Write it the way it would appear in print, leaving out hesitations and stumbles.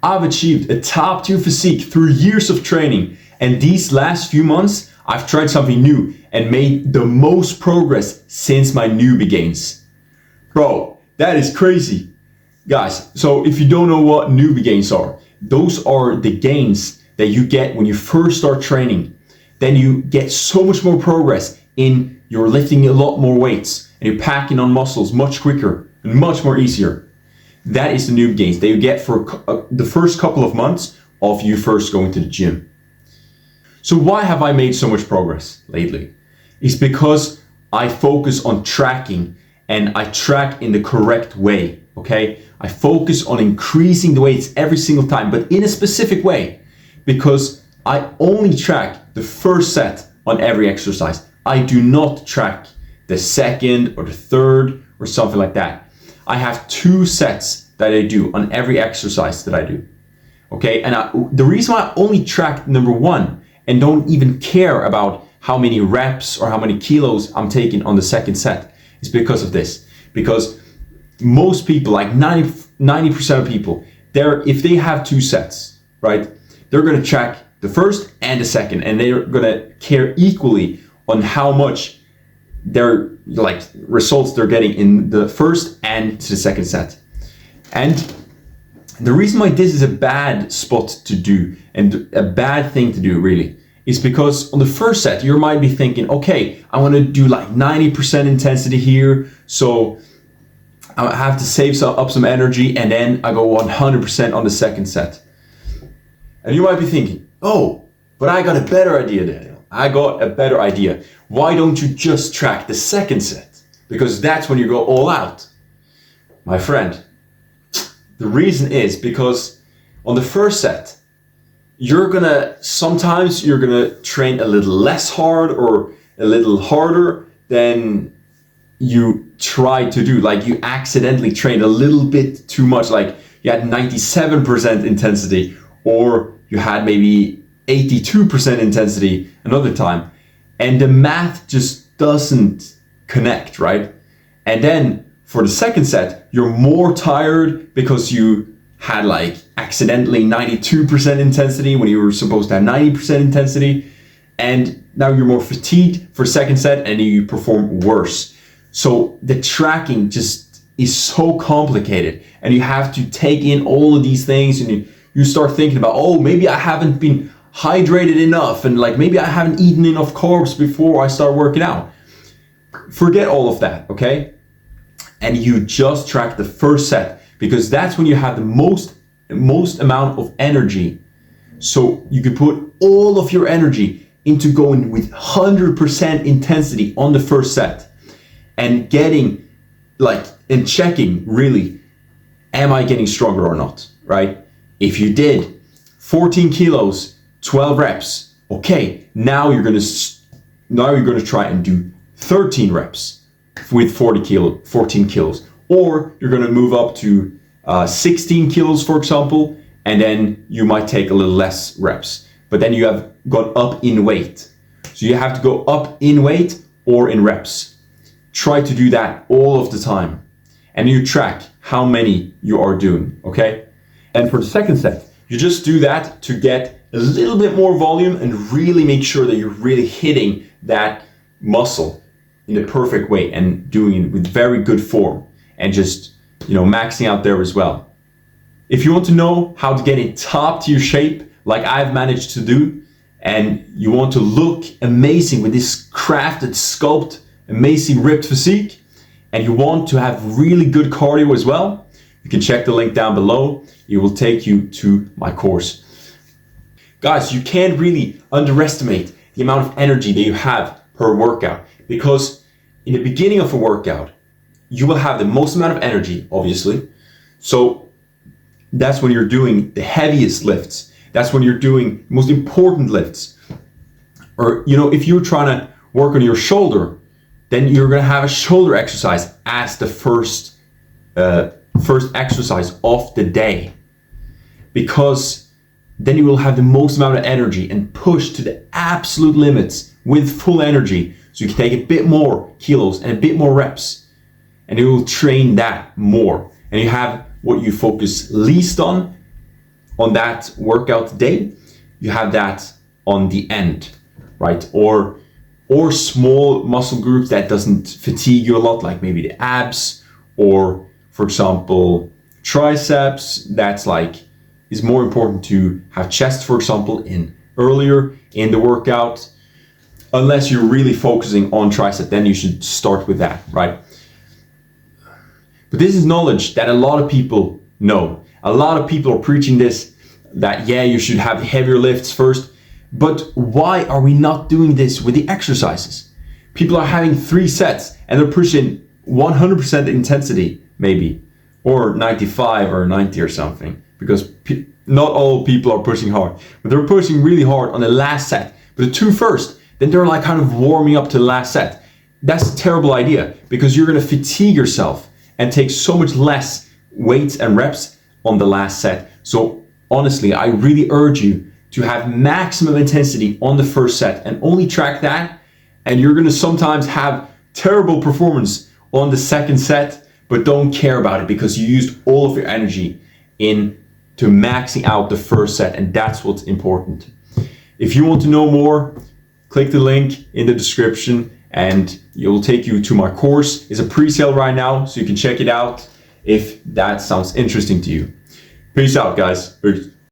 I've achieved a top tier physique through years of training, and these last few months, I've tried something new and made the most progress since my newbie gains. Bro, that is crazy. Guys, so if you don't know what newbie gains are, those are the gains that you get when you first start training. Then you get so much more progress in you're lifting a lot more weights and you're packing on muscles much quicker and much more easier. That is the newbie gains that you get for the first couple of months of you first going to the gym. So why have I made so much progress lately? It's because I focus on tracking and I track in the correct way, okay? I focus on increasing the weights every single time, but in a specific way, because I only track the first set on every exercise. I do not track the second or the third or something like that. I have 2 sets that I do on every exercise that I do, okay? And the reason why I only track number 1 and don't even care about how many reps or how many kilos I'm taking on the second set is because of this. Because most people, like 90% of people, if they have 2 sets, right, they're gonna track the first and the second, and they're gonna care equally on how much their results they're getting in the first and the second set. And the reason why this is a bad spot to do and a bad thing to do really is because on the first set you might be thinking, okay, I want to do like 90% intensity here, so I have to save up some energy, and then I go 100% on the second set. And you might be thinking, oh, but I got a better idea, Daniel. I got a better idea. Why don't you just track the second set? Because that's when you go all out. My friend, the reason is because on the first set, sometimes you're gonna train a little less hard or a little harder than you try to do. Like you accidentally trained a little bit too much, like you had 97% intensity, or you had maybe 82% intensity another time, and the math just doesn't connect, right? And then for the second set, you're more tired because you had like accidentally 92% intensity when you were supposed to have 90% intensity, and now you're more fatigued for second set and you perform worse. So the tracking just is so complicated, and you have to take in all of these things, and you start thinking about, oh, maybe I haven't been hydrated enough, and like maybe I haven't eaten enough carbs before I start working out. Forget all of that, okay? And you just track the first set, because that's when you have the most amount of energy. So you can put all of your energy into going with 100% intensity on the first set and getting and checking really, am I getting stronger or not, right? If you did 14 kilos, 12 reps, okay, now you're gonna try and do 13 reps with 14 kilos, or you're gonna move up to 16 kilos, for example, and then you might take a little less reps, but then you have gone up in weight. So you have to go up in weight or in reps. Try to do that all of the time, and you track how many you are doing, okay? And for the second set, you just do that to get a little bit more volume and really make sure that you're really hitting that muscle in the perfect way and doing it with very good form and just, maxing out there as well. If you want to know how to get in top tier shape like I've managed to do, and you want to look amazing with this crafted, sculpt, amazing ripped physique, and you want to have really good cardio as well, you can check the link down below. It will take you to my course. Guys, you can't really underestimate the amount of energy that you have per workout, because in the beginning of a workout, you will have the most amount of energy, obviously. So that's when you're doing the heaviest lifts. That's when you're doing most important lifts. Or, if you're trying to work on your shoulder, then you're gonna have a shoulder exercise as the first exercise of the day, because then you will have the most amount of energy and push to the absolute limits with full energy. So you can take a bit more kilos and a bit more reps, and you will train that more. And you have what you focus least on on that workout day, you have that on the end, right? Or small muscle groups that doesn't fatigue you a lot, like maybe the abs, or for example, triceps. That's like, is more important to have chest, for example, in earlier in the workout. Unless you're really focusing on tricep, then you should start with that, right? But this is knowledge that a lot of people know. A lot of people are preaching this, that yeah, you should have heavier lifts first. But why are we not doing this with the exercises? People are having 3 sets and they're pushing 100% intensity, maybe, or 95 or 90 or something, because not all people are pushing hard, but they're pushing really hard on the last set. But the 2 first, then they're like kind of warming up to the last set. That's a terrible idea, because you're going to fatigue yourself and take so much less weights and reps on the last set. So honestly, I really urge you to have maximum intensity on the first set and only track that. And you're going to sometimes have terrible performance on the second set, but don't care about it because you used all of your energy into maxing out the first set, and that's what's important. If you want to know more, click the link in the description and it will take you to my course. It's a pre-sale right now, so you can check it out if that sounds interesting to you. Peace out, guys.